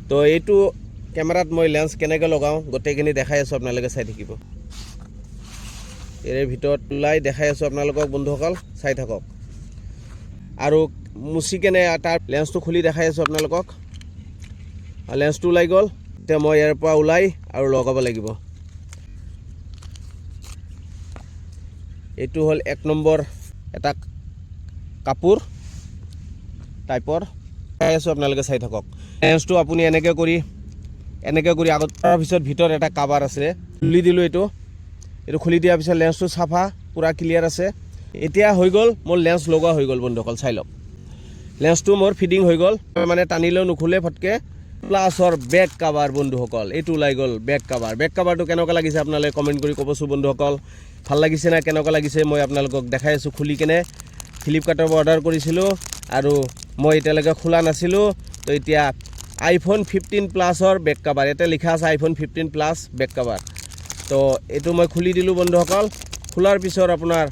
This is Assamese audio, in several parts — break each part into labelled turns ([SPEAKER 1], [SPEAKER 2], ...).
[SPEAKER 1] তো এইটো কেমেৰাত মই লেন্স কেনেকৈ লগাওঁ গোটেইখিনি দেখাই আছোঁ, আপোনালোকে চাই থাকিব। ইয়াৰ ভিতৰত ওলাই দেখাই আছোঁ আপোনালোকক বন্ধুসকল, চাই থাকক। আৰু মুচি কেনে তাৰ লেন্সটো খুলি দেখাই আছোঁ আপোনালোকক। লেন্সটো ওলাই গ'ল, এতিয়া মই ইয়াৰ পৰা ওলাই আৰু লগাব লাগিব। এইটো হ'ল 1 নম্বৰ এটা কাপোৰ টাইপৰ দেখাই আছোঁ, আপোনালোকে চাই থাকক। লেন্সটো আপুনি এনেকৈ কৰি আগত তাৰপিছত ভিতৰত এটা কাভাৰ আছে, খুলি দিলোঁ। এইটো খুলি দিয়াৰ পিছত লেন্সটো চাফা পূৰা ক্লিয়াৰ আছে। এতিয়া হৈ গ'ল মোৰ লেন্স লগোৱা হৈ গ'ল বন্ধুসকল, চাই লওক। লেন্সটো মোৰ ফিটিং হৈ গ'ল, মানে টানিলেও নুখুলে ফটকৈ। প্লাছৰ বেক কাভাৰ বন্ধুসকল, এইটো ওলাই গ'ল বেক কাভাৰ। বেক কাভাৰটো কেনেকুৱা লাগিছে আপোনালোকে কমেণ্ট কৰি ক'বচোন বন্ধুসকল। ভাল লাগিছে না কেনেকুৱা লাগিছে মই আপোনালোকক দেখাই আছোঁ খুলি কেনে। ফ্লিপকাৰ্টৰ পৰা অৰ্ডাৰ কৰিছিলোঁ আৰু মই এতিয়ালৈকে খোলা নাছিলোঁ। তো এতিয়া iPhone 15 প্লাছৰ বেক কাভাৰ, ইয়াতে লিখা আছে iPhone 15 প্লাছ বেক কাভাৰ। তো এইটো মই খুলি দিলোঁ বন্ধুসকল। খোলাৰ পিছত আপোনাৰ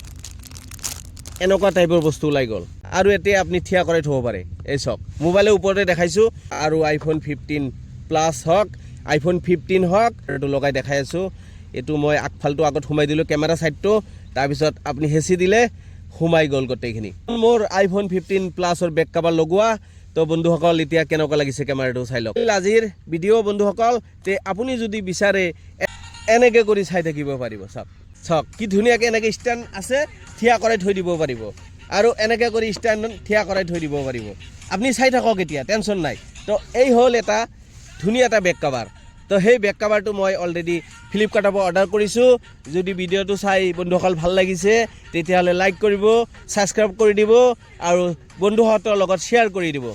[SPEAKER 1] এনেকুৱা টাইপৰ বস্তু ওলাই গ'ল। আৰু এতিয়া আপুনি থিয়া কৰাই থ'ব পাৰে। এই চাওক, মোবাইলৰ ওপৰতে দেখাইছোঁ। আৰু iPhone 15 প্লাছ হওক, iPhone 15 হওক, এইটো লগাই দেখাই আছোঁ। এইটো মই আগফালটো আগত সোমাই দিলোঁ, কেমেৰা ছাইডটো। তাৰপিছত আপুনি হেঁচি দিলে সোমাই গ'ল গোটেইখিনি। মোৰ iPhone 15 প্লাছৰ বেক কাভাৰ লগোৱা। তো বন্ধুসকল এতিয়া কেনেকুৱা লাগিছে কেমেৰাটো চাই লওক। আজিৰ ভিডিঅ' বন্ধুসকল, তে আপুনি যদি বিচাৰে এনেকৈ কৰি চাই থাকিব পাৰিব। চাওক কি ধুনীয়াকৈ এনেকৈ ষ্টেণ্ড আছে, থিয়া কৰাই থৈ দিব পাৰিব। আৰু এনেকৈ কৰি ষ্টেণ্ড থিয়া কৰাই থৈ দিব পাৰিব। আপুনি চাই থাকক, এতিয়া টেনশ্যন নাই। তো এই হ'ল এটা ধুনীয়া এটা বেক কাভাৰ। তো সেই বেক কাভাৰটো মই অলৰেডি ফ্লিপকাৰ্টৰ পৰা অৰ্ডাৰ কৰিছোঁ। যদি ভিডিঅ'টো চাই বন্ধুসকল ভাল লাগিছে তেতিয়াহ'লে লাইক কৰিব, ছাবস্ক্ৰাইব কৰি দিব আৰু বন্ধুহঁতৰ লগত শ্বেয়াৰ কৰি দিব।